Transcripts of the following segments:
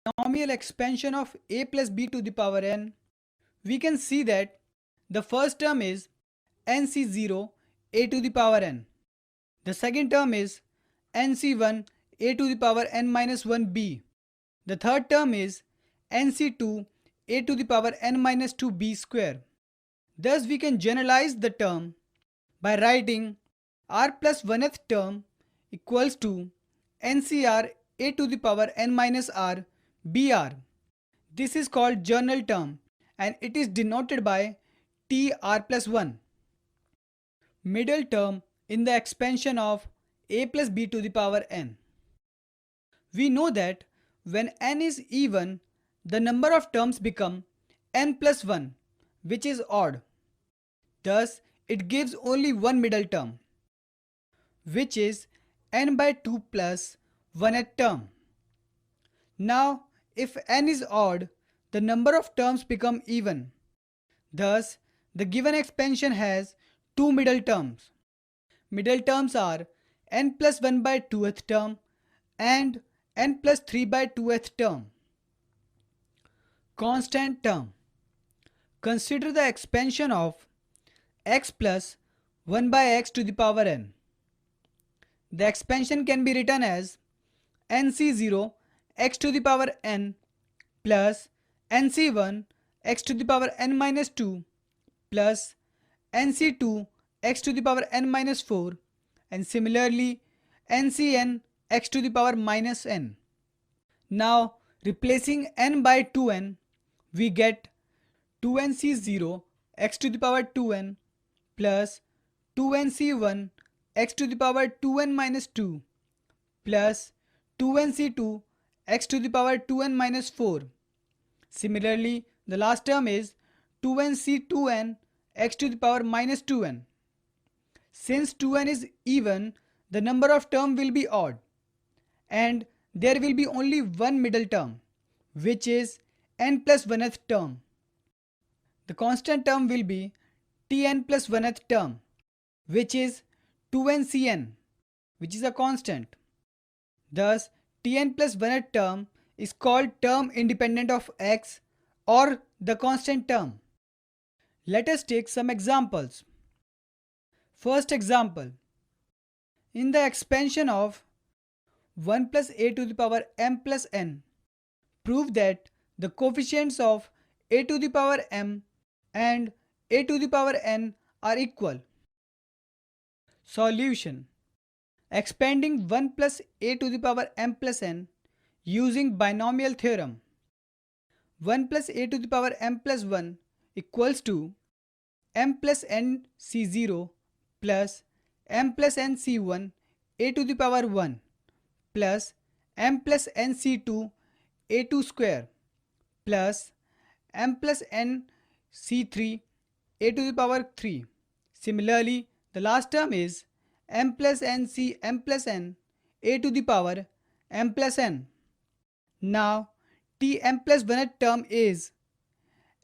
binomial expansion of a plus b to the power n, we can see that the first term is nc0 a to the power n. The second term is nc1 a to the power n minus 1b. The third term is nc2 a to the power n minus 2b square. Thus we can generalize the term by writing r plus 1th term equals to ncr a to the power n minus r br. This is called general term and it is denoted by tr plus 1. Middle term in the expansion of a plus b to the power n. We know that when n is even, the number of terms become n plus 1, which is odd. Thus, it gives only one middle term, which is n by 2 plus 1th term. Now, if n is odd, the number of terms become even. Thus, the given expansion has two middle terms. Middle terms are n plus 1 by 2th term and n plus 3 by 2th term. Constant term. Consider the expansion of x plus 1 by x to the power n. The expansion can be written as nc0 x to the power n plus nc1 x to the power n minus 2 plus nc2 x to the power n minus 4 and similarly ncn x to the power minus n. Now replacing n by 2n, we get 2nc0 x to the power 2n plus 2nc1 x to the power 2n minus 2 plus 2nc2 x to the power 2n minus 4. Similarly, the last term is 2nc2n x to the power minus 2n. Since 2n is even, the number of term will be odd and there will be only one middle term, which is n plus 1th term. The constant term will be tn plus 1th term, which is 2ncn, which is a constant. Thus, tn plus 1th term is called term independent of x or the constant term. Let us take some examples. First example. In the expansion of 1 plus a to the power m plus n, prove that the coefficients of a to the power m and a to the power n are equal. Solution. Expanding 1 plus a to the power m plus n using binomial theorem. 1 plus a to the power m plus 1 equals to m plus n c0 plus m plus n c1 a to the power 1 plus m plus n c2 a2 square plus m plus n c3 a to the power 3. Similarly, the last term is m plus n c m plus n a to the power m plus n. Now, tm plus 1th term is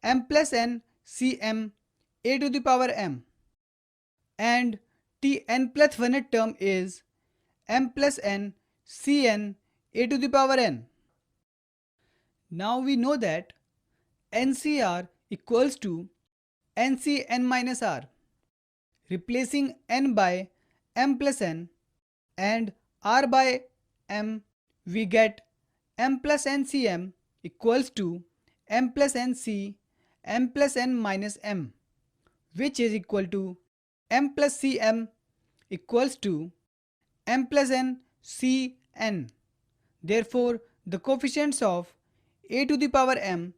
m plus n cm a to the power m and tn plus 1th term is m plus n cn a to the power n. Now we know that ncr equals to ncn minus r. Replacing n by m plus n and r by m, we get m plus ncm equals to m plus nc m plus n minus m, which is equal to m plus cm equals to m plus n cn. Therefore, the coefficients of a to the power m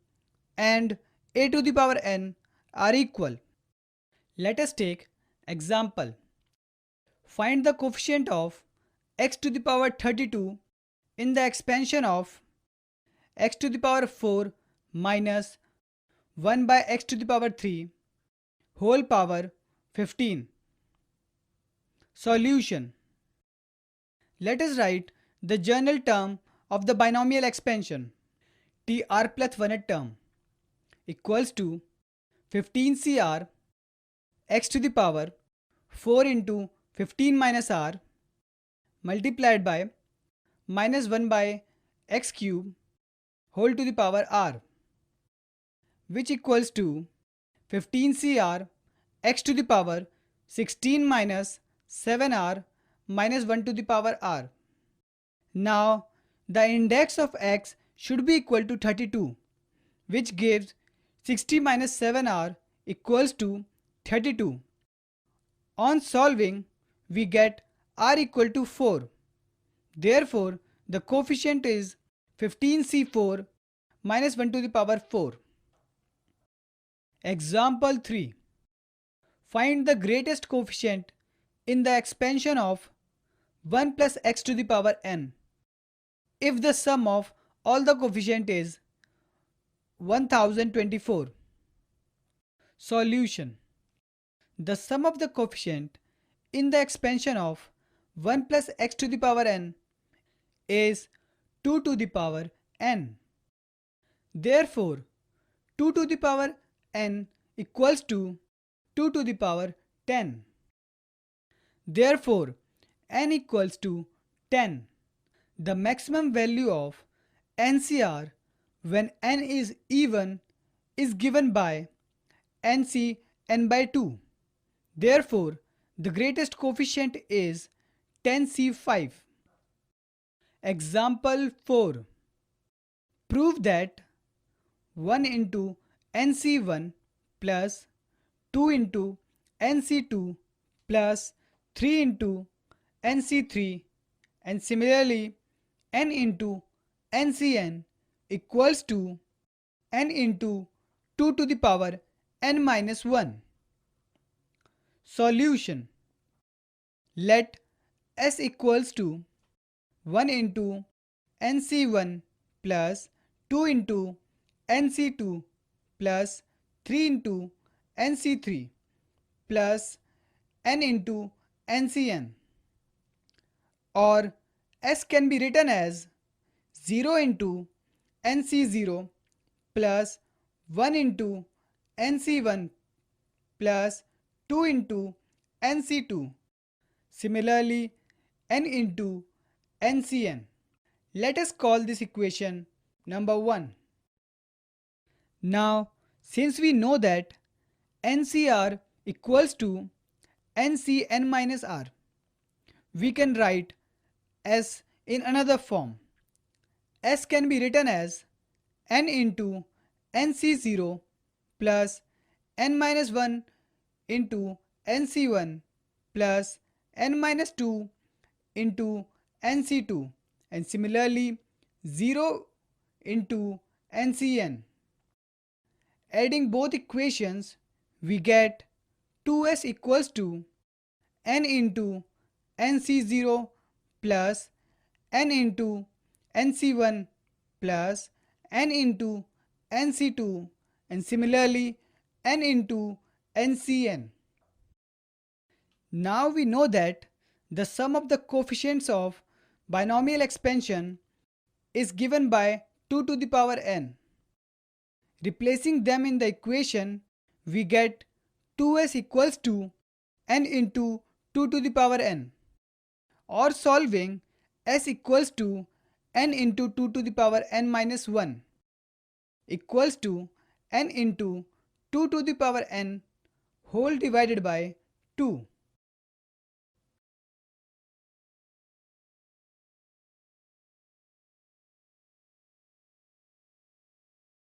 and a to the power n are equal. Let us take example. Find the coefficient of x to the power 32 in the expansion of x to the power 4 minus 1 by x to the power 3 whole power 15. Solution. Let us write the general term of the binomial expansion tr plus 1th term equals to 15cr x to the power 4 into 15 minus r multiplied by minus 1 by x cube whole to the power r, which equals to 15cr x to the power 16 minus 7r minus 1 to the power r. Now the index of x should be equal to 32, which gives 60 minus 7r equals to 32. On solving, we get r equal to 4. Therefore, the coefficient is 15c4 minus 1 to the power 4. Example 3. Find the greatest coefficient in the expansion of 1 plus x to the power n if the sum of all the coefficient is 1024. Solution. The sum of the coefficient in the expansion of 1 plus x to the power n is 2 to the power n. Therefore, 2 to the power n equals to 2 to the power 10. Therefore, n equals to 10. The maximum value of NCR when n is even is given by NC n by 2. Therefore, the greatest coefficient is 10C5. Example 4. Prove that 1 into NC1 plus 2 into NC2 plus 3 into NC3 and similarly n into NCn equals to n into 2 to the power n minus 1. Solution. Let S equals to 1 into NC1 plus 2 into NC2 plus 3 into NC3 plus n into NCn, or S can be written as 0 into NC0 plus 1 into NC1 plus 2 into NC2, similarly n into NCn. Let us call this equation number 1. Now, since we know that NCr equals to NCn minus r, we can write S in another form. S can be written as n into NC0 plus n minus 1 into NC1 plus n minus 2 into NC2 and similarly 0 into NCn. Adding both equations, we get 2s equals to n into NC0 plus n into NC1 plus n into NC2 and similarly n into NCn. Now we know that the sum of the coefficients of binomial expansion is given by 2 to the power n. Replacing them in the equation, we get 2s equals to n into 2 to the power n, or solving s equals to n into 2 to the power n minus 1 equals to n into 2 to the power n whole divided by 2.